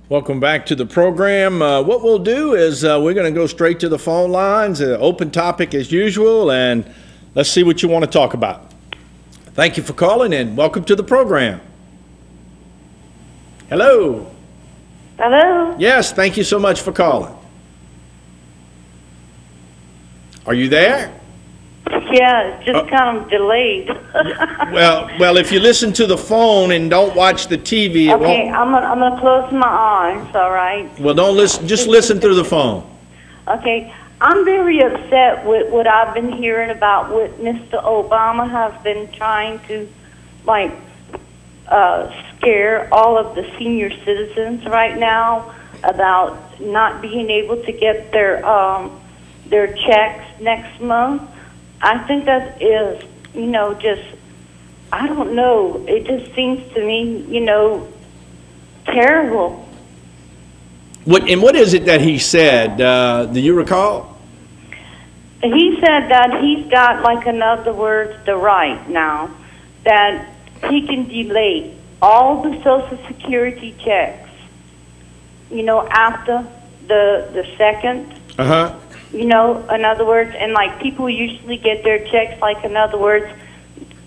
Welcome back to the program. What we'll do is we're going to go straight to the phone lines, open topic as usual, and let's see what you want to talk about. Thank you for calling and welcome to the program. Hello. Hello? Yes, thank you so much for calling. Are you there? Yeah, it's just kind of delayed. Well, if you listen to the phone and don't watch the TV, it Okay, won't. I'm gonna close my eyes, all right? Well, don't listen. Just listen through the phone. Okay, I'm very upset with what I've been hearing about what Mr. Obama has been trying to, like, scare all of the senior citizens right now about not being able to get their checks next month. I think that is, just, I don't know. It just seems to me, terrible. What is it that he said? Do you recall? He said that he's got, like, in other words, the right now that he can delay all the Social Security checks, after the second. Uh-huh. In other words, and like people usually get their checks, like in other words,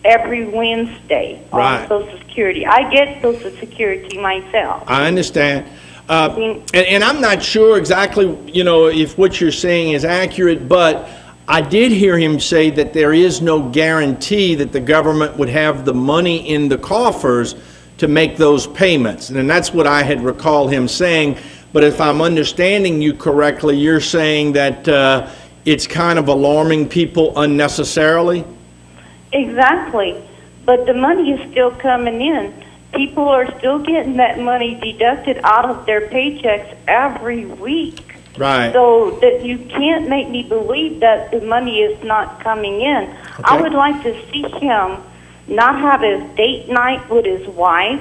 every Wednesday on Social Security. I get Social Security myself. I understand. And I'm not sure exactly, if what you're saying is accurate, but I did hear him say that there is no guarantee that the government would have the money in the coffers to make those payments. And that's what I had recalled him saying. But if I'm understanding you correctly, you're saying that it's kind of alarming people unnecessarily? Exactly. But the money is still coming in. People are still getting that money deducted out of their paychecks every week. Right. So that you can't make me believe that the money is not coming in. Okay. I would like to see him not have his date night with his wife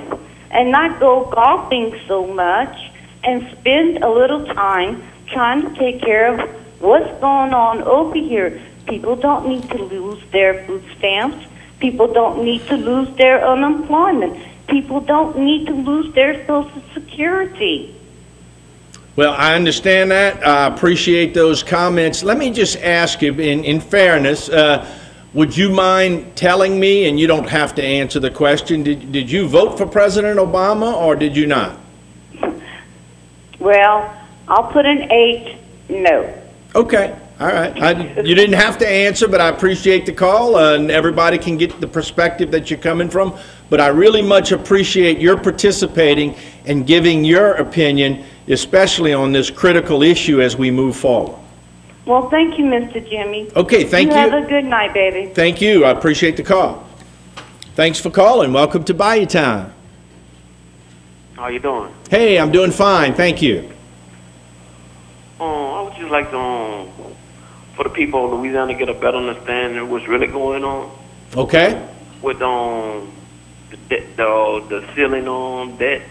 and not go golfing so much, and spend a little time trying to take care of what's going on over here. People don't need to lose their food stamps. People don't need to lose their unemployment. People don't need to lose their Social Security. Well, I understand that. I appreciate those comments. Let me just ask you, in fairness, would you mind telling me, and you don't have to answer the question, did you vote for President Obama or did you not? Well, I'll put an 8, no. Okay, all right. You didn't have to answer, but I appreciate the call, and everybody can get the perspective that you're coming from. But I really much appreciate your participating and giving your opinion, especially on this critical issue as we move forward. Well, thank you, Mr. Jimmy. Okay, thank you. You have a good night, baby. Thank you. I appreciate the call. Thanks for calling. Welcome to Bayou Time. How you doing? Hey, I'm doing fine, thank you. I would just like to, for the people of Louisiana, get a better understanding of what's really going on. Okay. With the ceiling on debt.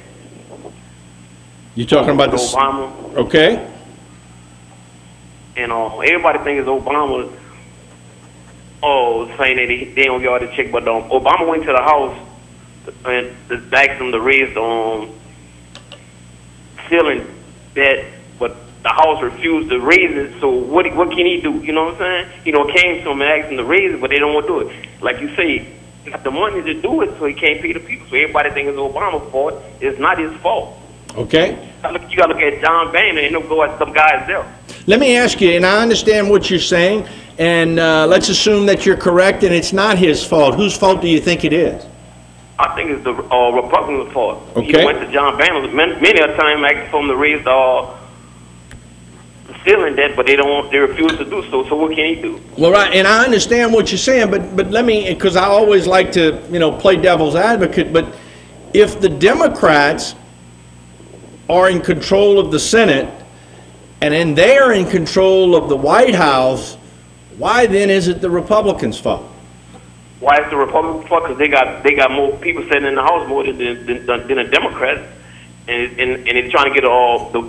You're talking about the Obama. Okay. And everybody thinks Obama. Saying that they don't get all the check, but Obama went to the House and asked them to raise the ceiling debt, but the House refused to raise it. So what can he do? You know what I'm saying? Came to him and asked him to raise it, but they don't want to do it. Like you say, he got the money to do it, so he can't pay the people. So everybody thinks it's Obama's fault. It's not his fault. Okay. You got to look at John Boehner and go at some guys there. Let me ask you, and I understand what you're saying, and let's assume that you're correct and it's not his fault. Whose fault do you think it is? I think it's the Republicans' fault. Okay. He went to John Boehner many a time asking for him to raise the ceiling debt, but they refuse to do so. So what can he do? Well, right, and I understand what you're saying, but let me, because I always like to, play devil's advocate, but if the Democrats are in control of the Senate, and then they're in control of the White House, why then is it the Republicans' fault? Why is the Republicans' fault? Because they got more people sitting in the House more than the Democrats, and they're trying to get all the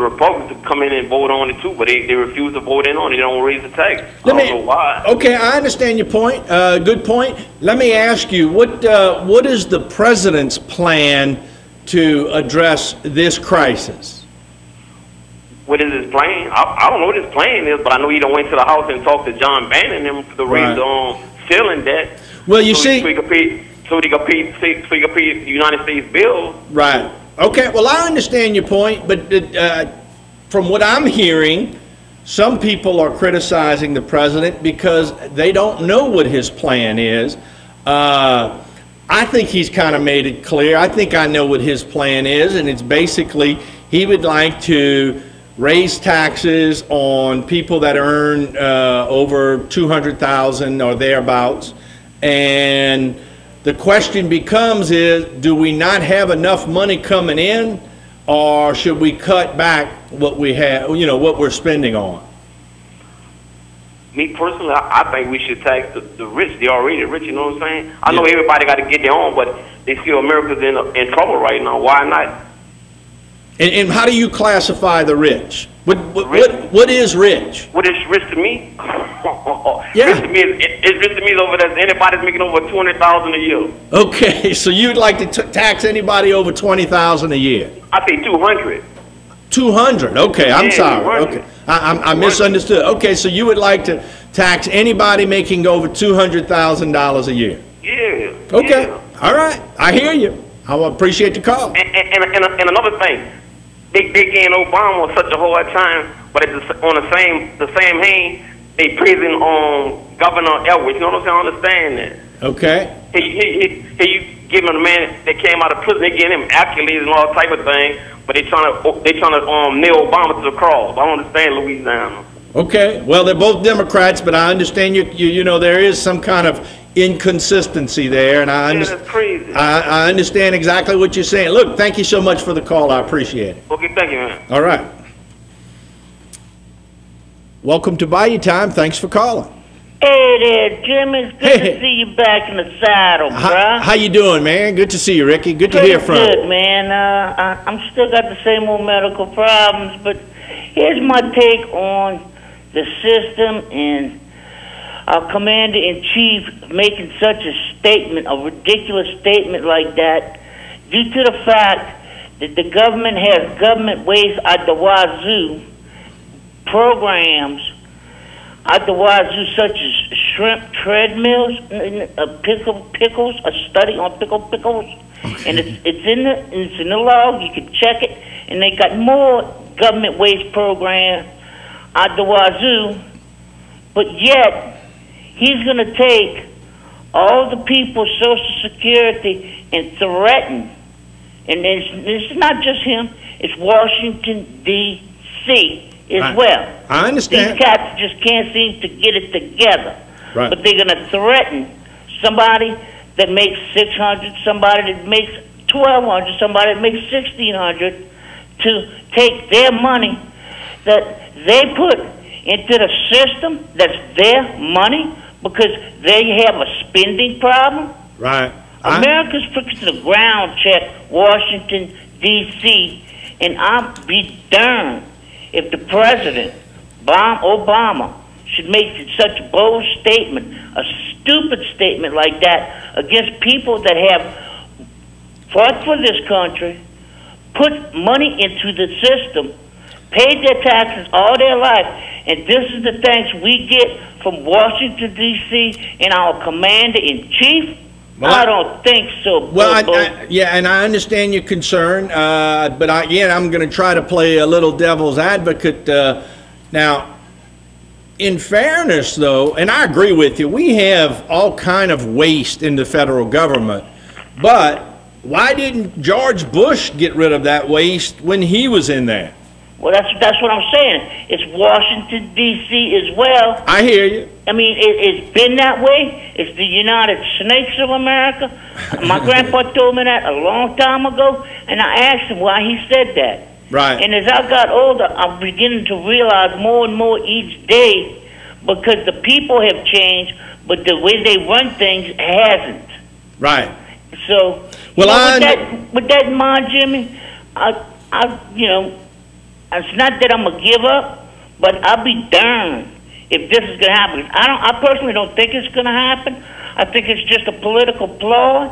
Republicans to come in and vote on it too, but they refuse to vote in on it. They don't raise the tax. I don't know why. Okay, I understand your point. Good point. Let me ask you, what is the president's plan to address this crisis? What is his plan? I don't know what his plan is, but I know he done went to the House and talked to John Bannon and them to raise the ceiling debt. Well, you see, so he could pay the United States bills. right. Okay. Well, I understand your point, but from what I'm hearing, some people are criticizing the president because they don't know what his plan is. I think he's kind of made it clear. I think I know what his plan is, and it's basically he would like to raise taxes on people that earn over $200,000 or thereabouts. And the question becomes is, do we not have enough money coming in, or should we cut back what we have, what we're spending on? Me personally, I think we should tax the rich, the already rich, you know what I'm saying? I know everybody got to get their own, but they feel America's in trouble right now. Why not? And how do you classify the rich? What is rich? What is rich to me? Yeah. Rich to me is rich to me is over there. Anybody's making over $200,000 a year. Okay, so you'd like to tax anybody over $20,000 a year? I say 200. 200. Okay, I'm sorry. 200. Okay, I misunderstood. Okay, so you would like to tax anybody making over $200,000 a year? Yeah. Okay. Yeah. All right. I hear you. I appreciate the call. And another thing, they gave Obama such a hard time, but on the same hand, they praising Governor Elwood. You know what I'm saying? I understand that. Okay. You giving a man that came out of prison, they giving him accolades and all type of thing, but they trying to nail Obama to the cross. I don't understand Louisiana. Okay. Well, they're both Democrats, but I understand you know there is some kind of inconsistency there, and That's crazy. I understand exactly what you're saying. Look, thank you so much for the call. I appreciate it. Okay, thank you, man. All right. Welcome to Bayou Time. Thanks for calling. Hey there, Jim. It's good to see you back in the saddle, bruh. How you doing, man? Good to see you, Ricky. Good to hear from you. Good, man. I'm still got the same old medical problems, but here's my take on the system and our commander-in-chief making such a statement, a ridiculous statement like that, due to the fact that the government has government ways at the wazoo, programs at the wazoo such as shrimp treadmills, pickles, a study on pickles, and it's in the log. You can check it, and they got more government waste program at the wazoo, but yet he's going to take all the people's Social Security and threaten, and it's not just him, it's Washington, D.C. as well. I understand. These cats just can't seem to get it together. Right. But they're going to threaten somebody that makes $600, somebody that makes $1,200, somebody that makes $1,600 to take their money that they put into the system that's their money because they have a spending problem. Right. America's fixing to ground check Washington, D.C., and I'll be darned if the president, Obama, should make such a bold statement, a stupid statement like that against people that have fought for this country, put money into the system, paid their taxes all their life, and this is the thanks we get from Washington, D.C. and our commander-in-chief? Well, I don't think so. Well, yeah, and I understand your concern, but I'm going to try to play a little devil's advocate. Now, in fairness, though, and I agree with you, we have all kind of waste in the federal government, but why didn't George Bush get rid of that waste when he was in there? Well, that's what I'm saying. It's Washington, D.C. as well. I hear you. I mean, it's been that way. It's the United Snakes of America. My grandpa told me that a long time ago, and I asked him why he said that. Right. And as I got older, I'm beginning to realize more and more each day because the people have changed, but the way they run things hasn't. Right. So, well, with that in mind, Jimmy, it's not that I'm going to give up, but I'll be darned if this is going to happen. I personally don't think it's going to happen. I think it's just a political ploy.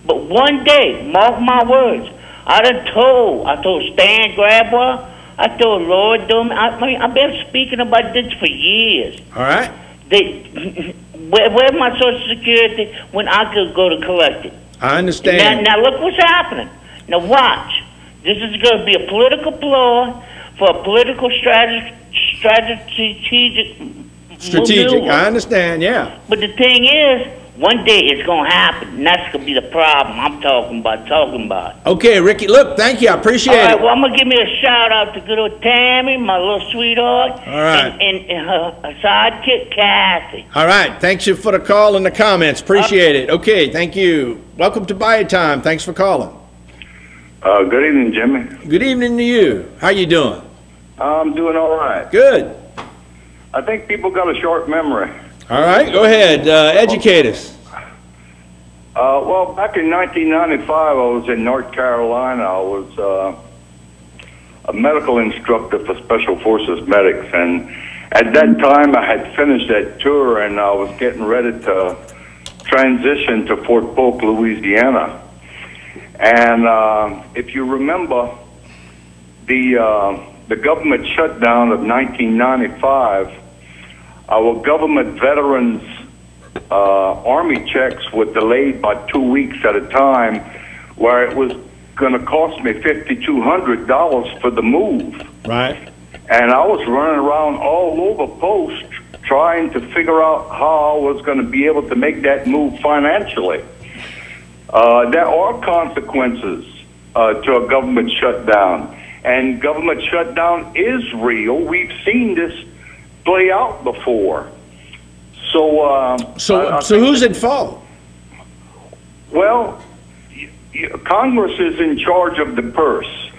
But one day, mark my words, I told Stan Grabber, I told Lloyd Doman. I've been speaking about this for years. All right. Where's my Social Security when I could go to collect it? I understand. Now look what's happening. Now watch. This is going to be a political ploy for a political strategic. I understand, yeah. But the thing is, one day it's going to happen, and that's going to be the problem I'm talking about. Okay, Ricky, look, thank you. I appreciate it. Well, I'm going to give me a shout-out to good old Tammy, my little sweetheart. All right. And her sidekick, Kathy. All right. Thanks you for the call and the comments. Appreciate it. Okay, thank you. Welcome to Bayou Time. Thanks for calling. Good evening, Jimmy. Good evening to you. How you doing? I'm doing all right. Good. I think people got a short memory. All right, go ahead. Educate us. Well, back in 1995, I was in North Carolina. I was a medical instructor for Special Forces medics, and at that time, I had finished that tour, and I was getting ready to transition to Fort Polk, Louisiana. And if you remember, the government shutdown of 1995, our government veterans' Army checks were delayed by 2 weeks at a time, where it was going to cost me $5,200 for the move. Right. And I was running around all over post trying to figure out how I was going to be able to make that move financially. There are consequences to a government shutdown, and government shutdown is real. We've seen this play out before. So who's at fault? Well, Congress is in charge of the purse.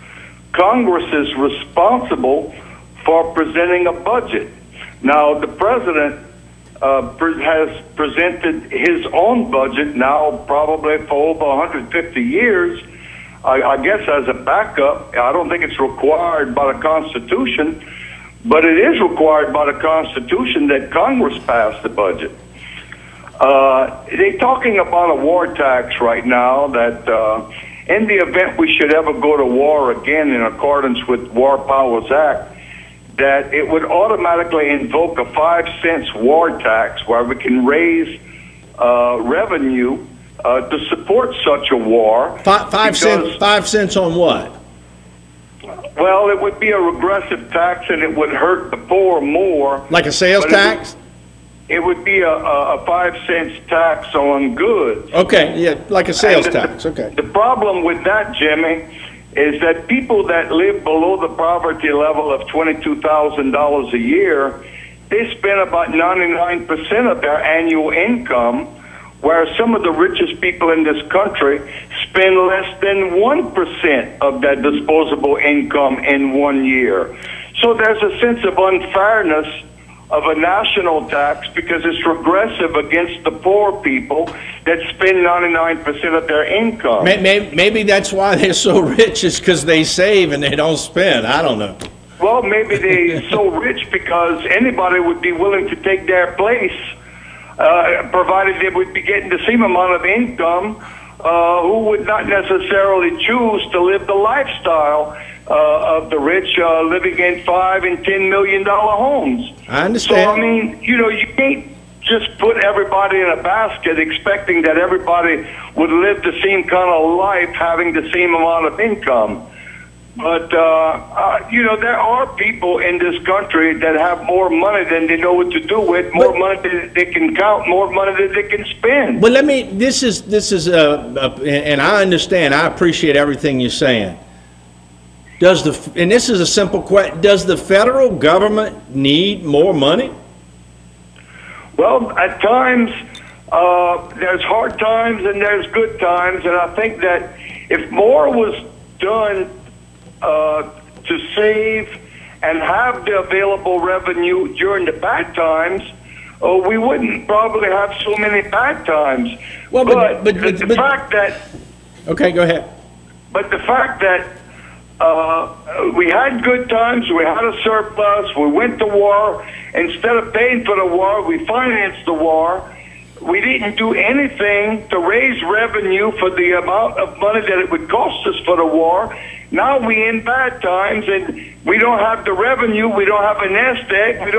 Congress is responsible for presenting a budget. Now, the president has presented his own budget now probably for over 150 years, I guess as a backup. I don't think it's required by the Constitution, but it is required by the Constitution that Congress pass the budget. They're talking about a war tax right now that in the event we should ever go to war again in accordance with War Powers Act, that it would automatically invoke a 5 cents war tax where we can raise revenue to support such a war. 5 cents. 5 cents on what? Well, it would be a regressive tax, and it would hurt the poor more. Like a sales tax? It would be a 5 cents tax on goods. Okay, yeah, like a sales tax. Okay. The problem with that, Jimmy, is that people that live below the poverty level of $22,000 a year, they spend about 99% of their annual income, whereas some of the richest people in this country spend less than 1% of their disposable income in 1 year. So there's a sense of unfairness of a national tax because it's regressive against the poor people that spend 99% of their income. Maybe that's why they're so rich, is because they save and they don't spend. I don't know. Well, maybe they're so rich because anybody would be willing to take their place, provided they would be getting the same amount of income, who would not necessarily choose to live the lifestyle of the rich, living in $5 and $10 million homes. I understand. So, I mean, you can't just put everybody in a basket expecting that everybody would live the same kind of life having the same amount of income. But, there are people in this country that have more money than they know what to do with, more money than they can count, more money than they can spend. But this is and I understand, I appreciate everything you're saying. And this is a simple question, does the federal government need more money? Well, at times, there's hard times and there's good times, and I think that if more was done to save and have the available revenue during the bad times, we wouldn't probably have so many bad times. Well, but the fact that... Okay, go ahead. But the fact that we had good times, we had a surplus, we went to war. Instead of paying for the war, we financed the war. We didn't do anything to raise revenue for the amount of money that it would cost us for the war. Now we in bad times, and we don't have the revenue. We don't have a nest egg. We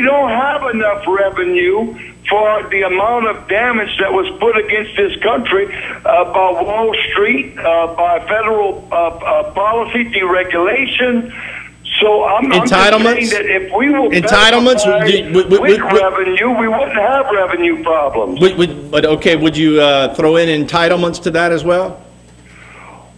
don't have enough revenue for the amount of damage that was put against this country by Wall Street, by federal policy deregulation. So I'm just saying that if we will entitlements with revenue, we wouldn't have revenue problems. But okay, would you throw in entitlements to that as well?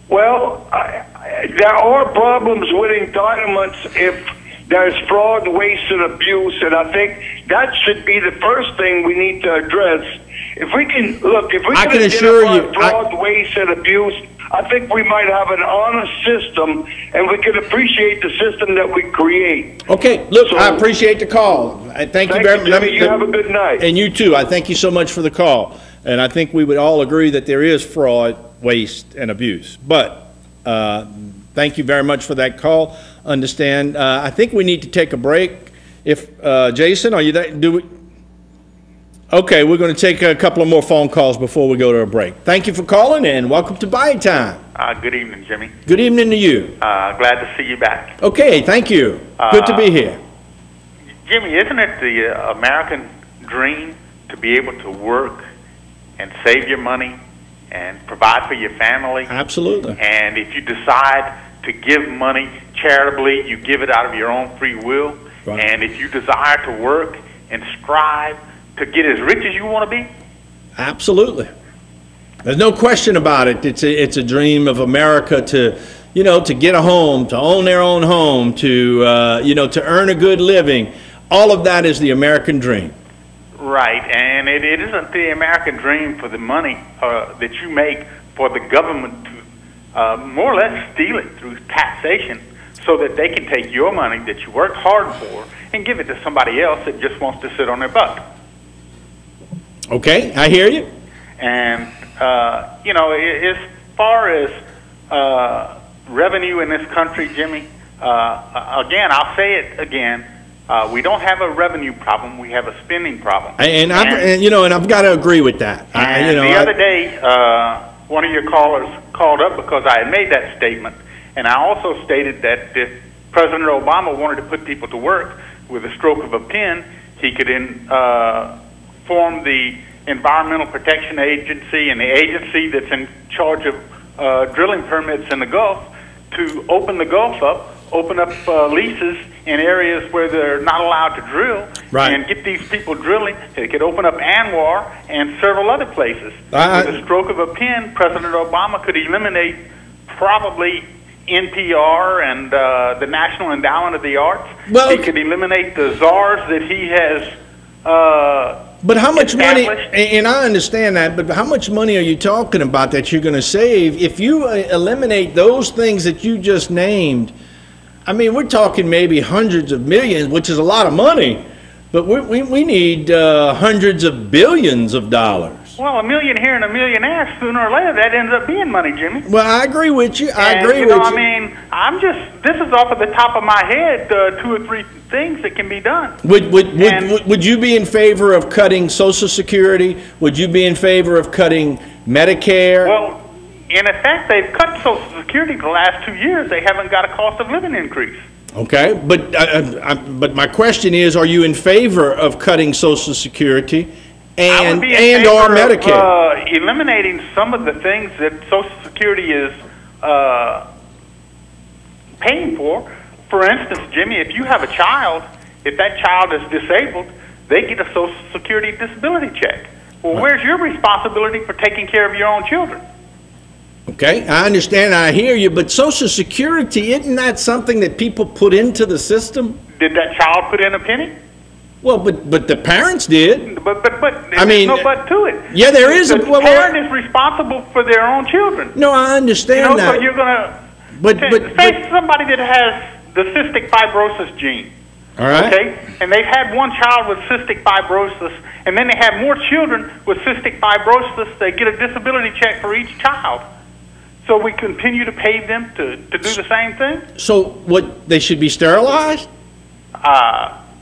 Well, there are problems with entitlements if there's fraud, waste, and abuse, and I think that should be the first thing we need to address. If we can identify fraud, waste, and abuse, I think we might have an honest system, and we can appreciate the system that we create. Okay, look, I appreciate the call. Thank you very much. Jimmy, you have a good night. And you too. I thank you so much for the call. And I think we would all agree that there is fraud, waste, and abuse. But thank you very much for that call. Understand. I think we need to take a break. If Jason, are you there? Okay, we're going to take a couple of more phone calls before we go to a break. Thank you for calling, and welcome to Bayou Time. Good evening, Jimmy. Good evening to you. Glad to see you back. Okay, thank you. Good to be here. Jimmy, isn't it the American dream to be able to work and save your money and provide for your family? Absolutely. And if you decide to give money charitably, you give it out of your own free will. Right. And if you desire to work and strive to get as rich as you want to be? Absolutely. There's no question about it. It's a dream of America to, to get a home, to own their own home, to, to earn a good living. All of that is the American dream. Right, and it isn't the American dream for the money that you make for the government to more or less steal it through taxation so that they can take your money that you worked hard for and give it to somebody else that just wants to sit on their butt. Okay, I hear you. And, as far as revenue in this country, Jimmy, again, I'll say it again, we don't have a revenue problem, we have a spending problem. And I've got to agree with that. The other day, one of your callers called up because I had made that statement, and I also stated that if President Obama wanted to put people to work with a stroke of a pen, he could form the Environmental Protection Agency and the agency that's in charge of drilling permits in the Gulf to open the Gulf up, open up leases in areas where they're not allowed to drill, right, and get these people drilling. They could open up Anwar and several other places. With a stroke of a pen, President Obama could eliminate probably NPR and the National Endowment of the Arts. Well, he could eliminate the czars that he has but how much money, and I understand that, but how much money are you talking about that you're going to save? If you eliminate those things that you just named, I mean, we're talking maybe hundreds of millions, which is a lot of money, but we need hundreds of billions of dollars. Well, a million here and a million there, sooner or later, that ends up being money, Jimmy. Well, I agree with you. I agree with you. I mean, this is off of the top of my head, 2 or 3 things that can be done. Would you be in favor of cutting Social Security? Would you be in favor of cutting Medicare? Well, in effect, they've cut Social Security the last 2 years. They haven't got a cost of living increase. Okay, but my question is, are you in favor of cutting Social Security and or Medicare? Eliminating some of the things that Social Security is paying for. For instance, Jimmy, if you have a child, if that child is disabled, they get a Social Security disability check. Well, right, where's your responsibility for taking care of your own children? Okay, I understand, I hear you, but Social Security, isn't that something that people put into the system? Did that child put in a penny? Well, but the parents did. But I mean, there's no but to it. Yeah, there is. The parent is responsible for their own children. No, I understand that. So you're gonna say somebody that has the cystic fibrosis gene. All right. Okay, and they've had one child with cystic fibrosis, and then they have more children with cystic fibrosis. They get a disability check for each child. So we continue to pay them to do the same thing. So what? They should be sterilized?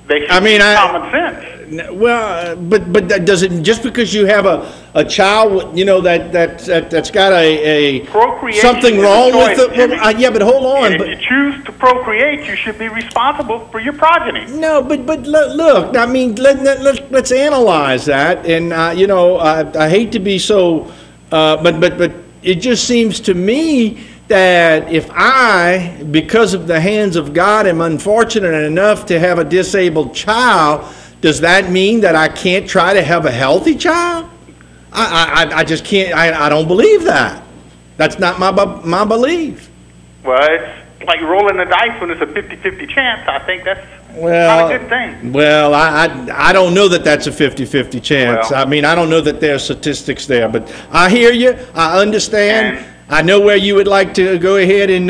They should use common sense. But does it, just because you have a child, you know, that's got a Procreation something is a wrong choice, with it? Jimmy. Yeah, but hold on. And if you choose to procreate, you should be responsible for your progeny. No, but look, I mean, let's analyze that. And you know, I hate to be so, but it just seems to me that if I, because of the hands of God, am unfortunate enough to have a disabled child, does that mean that I can't try to have a healthy child? I just can't. I don't believe that. That's not my belief. Well, it's like rolling the dice when it's a 50-50 chance. I think that's Well, not a good thing. Well, I don't know that that's a 50-50 chance. Well, I mean, I don't know that there are statistics there, but I hear you. I understand. I know where you would like to go ahead and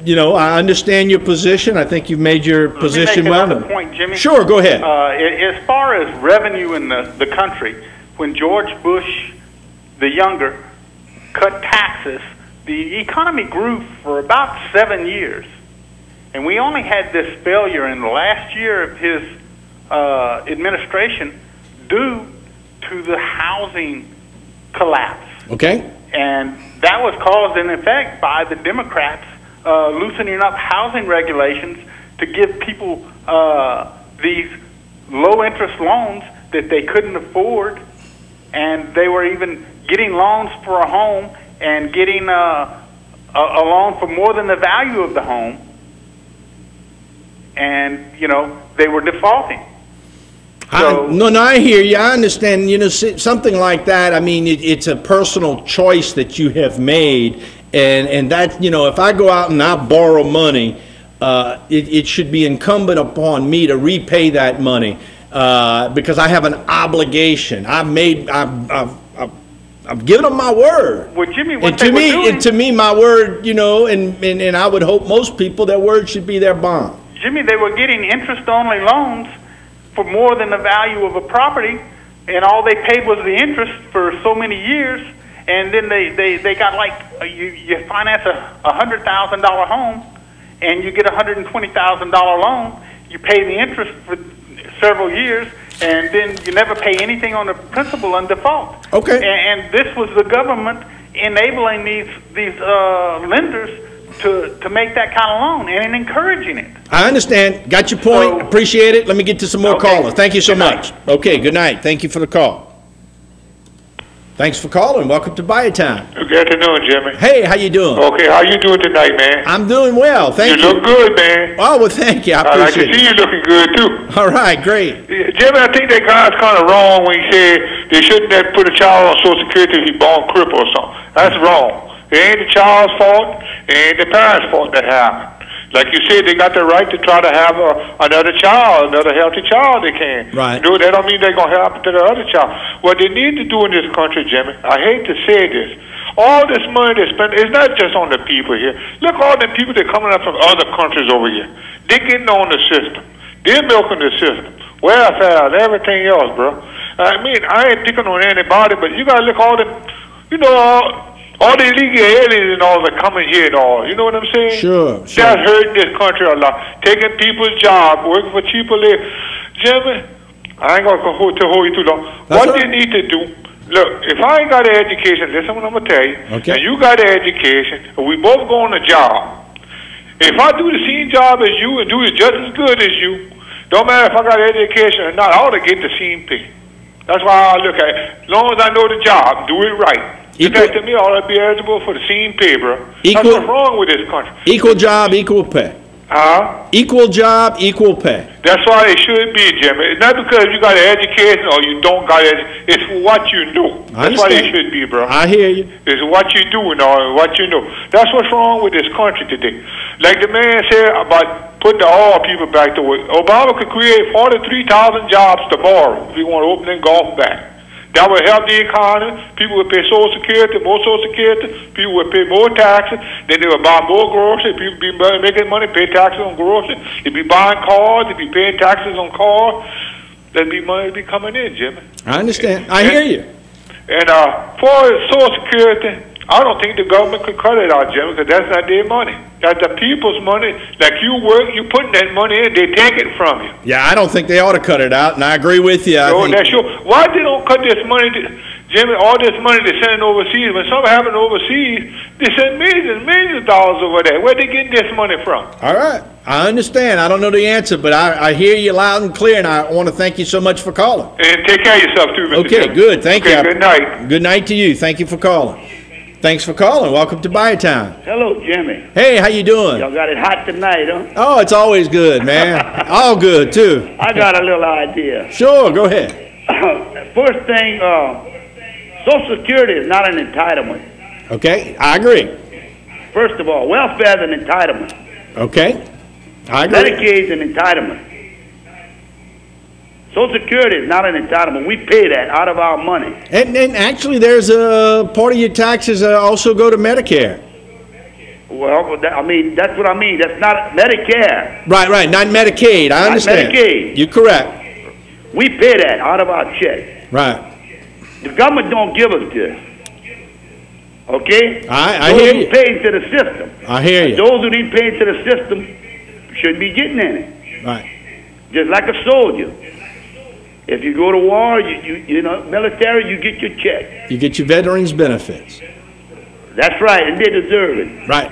you know, I understand your position. I think you've made your position well. Let me make another point, Jimmy. Sure, go ahead. As far as revenue in the country, when George Bush the younger cut taxes, the economy grew for about 7 years. And we only had this failure in the last year of his administration due to the housing collapse. Okay. And that was caused, in effect, by the Democrats loosening up housing regulations to give people these low-interest loans that they couldn't afford. And they were even getting loans for a home and getting a loan for more than the value of the home. And, you know, they were defaulting. So, No, I hear you. I understand. You know, something like that. I mean, it's a personal choice that you have made, and that, you know, if I go out and I borrow money, it should be incumbent upon me to repay that money because I have an obligation. I've given them my word. well, Jimmy, And to me, my word, you know, and I would hope most people, their word should be their bond. Jimmy, they were getting interest-only loans for more than the value of a property, and all they paid was the interest for so many years, and then they got like, you finance a $100,000 home, and you get a $120,000 loan, you pay the interest for several years, and then you never pay anything on the principal and default. Okay. And this was the government enabling these lenders to make that kind of loan and encouraging it. I understand. Got your point. So, appreciate it. Let me get to some more okay. callers. Thank you so Good much. night. Okay, good night. Thank you for the call. Thanks for calling. Welcome to Bayou Time. Good afternoon, Jimmy. Hey, how you doing? Okay, how you doing tonight, man? I'm doing well. Thank you. You look good, man. Oh, well, thank you. I I appreciate can see it. you looking good, too. All right, great. Jimmy, I think that guy's kind of wrong when he said they shouldn't have put a child on Social Security if he's born crippled or something. That's wrong. It ain't the child's fault. It ain't the parents' fault that happened. Like you said, they got the right to try to have another child, another healthy child they can. Right. No, that don't mean they're going to happen to the other child. What they need to do in this country, Jimmy, I hate to say this, all this money they spend, it's not just on the people here. Look, all the people that are coming up from other countries over here. They're getting on the system. They're milking the system. Welfare and everything else, bro. I mean, I ain't picking on anybody, but you got to look all the, you know, all the illegal aliens and all that coming here and all. You know what I'm saying? Sure. That's hurting this country a lot. Taking people's jobs, working for cheaper labor. Jimmy, I ain't going to hold you too long. What right. you need to do, look, if I ain't got an education, listen what I'm going to tell you, Okay. and you got an education, and we both go on a job. If I do the same job as you and do it just as good as you, don't matter if I got an education or not, I ought to get the same pay. That's why I look at it. As long as I know the job, do it right. That to me, I ought to be eligible for the same pay, bro. That's what's wrong with this country. Equal job, equal pay. Huh? Equal job, equal pay. That's why it should be, Jimmy. It's not because you got an education or you don't got it. It's what you know. That's why it should be, bro. I hear you. It's what you do and all, what you know. That's what's wrong with this country today. Like the man said about putting the oil people back to work. Obama could create 43,000 jobs tomorrow if he want to open the Gulf back. That would help the economy. People would pay Social Security, more Social Security. People would pay more taxes. Then they would buy more groceries. People would be making money, pay taxes on groceries. They'd be buying cars. They'd be paying taxes on cars. There'd be money coming in, Jimmy. I understand. I hear you. And for Social Security, I don't think the government could cut it out, Jim, because that's not their money. That's the people's money. Like you work, you put that money in, they take it from you. Yeah, I don't think they ought to cut it out, and I agree with you. That's sure. Why they don't cut this money, Jimmy? All this money they're sending overseas. When something happens overseas, they send millions of dollars over there. Where they getting this money from? All right, I understand. I don't know the answer, but I hear you loud and clear, and I want to thank you so much for calling. And take care of yourself too, Mr. Okay, Jimmy. good. Thank you. Good night. Good night to you. Thank you for calling. Thanks for calling. Welcome to Bayou Town. Hello, Jimmy. Hey, how you doing? Y'all got it hot tonight, huh? Oh, it's always good, man. All good, too. I got a little idea. Sure, go ahead. First thing, Social Security is not an entitlement. Okay, I agree. First of all, welfare is an entitlement. Okay, I agree. Medicaid is an entitlement. Social Security is not an entitlement. We pay that out of our money. And actually, there's a part of your taxes also go to Medicare. Well, I mean, that's what I mean. That's not Medicare. Right, not Medicaid. I understand. Not Medicaid. You're correct. We pay that out of our check. Right. The government don't give us this. Okay? I hear you. Those who pay into the system. I hear you. Those who didn't pay into the system shouldn't be getting in it. Right. Just like a soldier. If you go to war, you know, military, you get your check. You get your veterans benefits. That's right, and they deserve it. Right.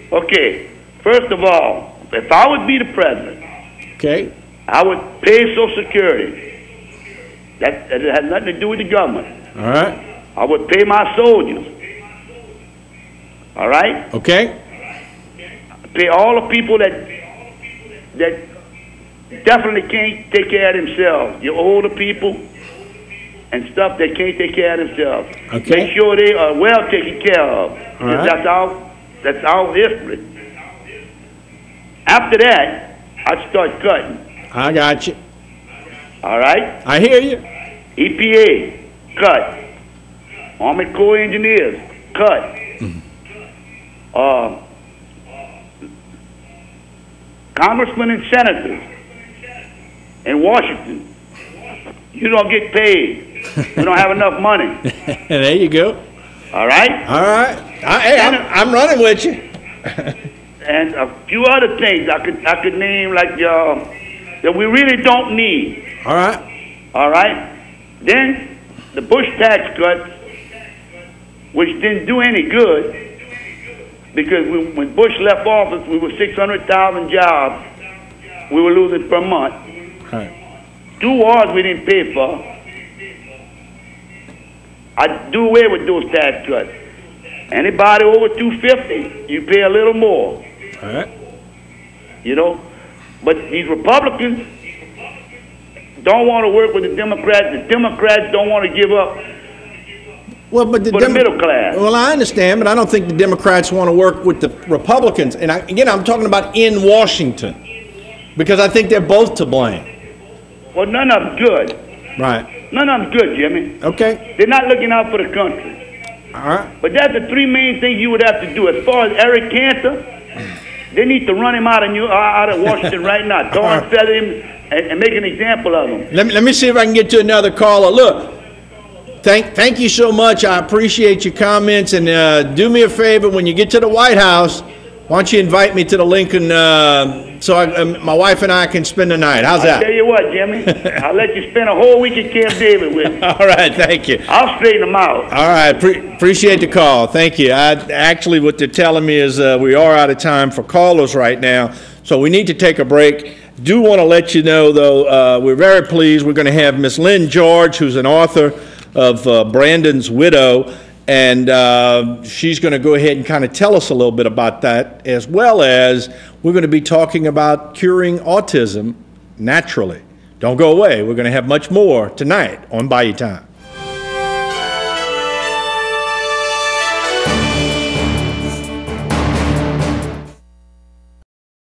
Okay, first of all, if I would be the president, okay, I would pay Social Security. That has nothing to do with the government. All right. I would pay my soldiers. All right? Okay. Pay all the people that definitely can't take care of themselves. Your older people and stuff that can't take care of themselves. Okay. Make sure they are well taken care of. All right. That's our history. After that, I'd start cutting. I got you. All right? I hear you. EPA, cut. Army Corps Engineers, cut. Congressmen and senators in Washington, you don't get paid. We don't have enough money. There you go. All right? All right. Hey, I'm running with you. And a few other things I could name like that we really don't need. All right. All right? Then the Bush tax cuts, which didn't do any good, because when Bush left office, we were 600,000 jobs we were losing per month. Right. 2 wars we didn't pay for. I'd do away with those tax cuts. Anybody over 250, you pay a little more. All right. You know? But these Republicans don't want to work with the Democrats. The Democrats don't want to give up well, but the middle class. Well, I understand, but I don't think the Democrats want to work with the Republicans. And again, I'm talking about in Washington, because I think they're both to blame. Well, none of them's good. Right. None of them's good, Jimmy. Okay. They're not looking out for the country. All right. But that's the 3 main things you would have to do. As far as Eric Cantor, they need to run him out of Washington right now. Tar and feather him and make an example of him. Let me see if I can get to another caller. Look, thank you so much. I appreciate your comments. And do me a favor, when you get to the White House, why don't you invite me to the Lincoln so my wife and I can spend the night. How's that? I'll tell you what, Jimmy. I'll let you spend a whole week at Camp David with me. All right, thank you. I'll straighten them out. All right, appreciate the call. Thank you. Actually, what they're telling me is we are out of time for callers right now, so we need to take a break. Do want to let you know, though, we're very pleased. We're going to have Miss Lynn George, who's an author of Brandon's Widow, and she's going to go ahead and kind of tell us a little bit about that, as well as we're going to be talking about curing autism naturally. Don't go away. We're going to have much more tonight on Bayou Time.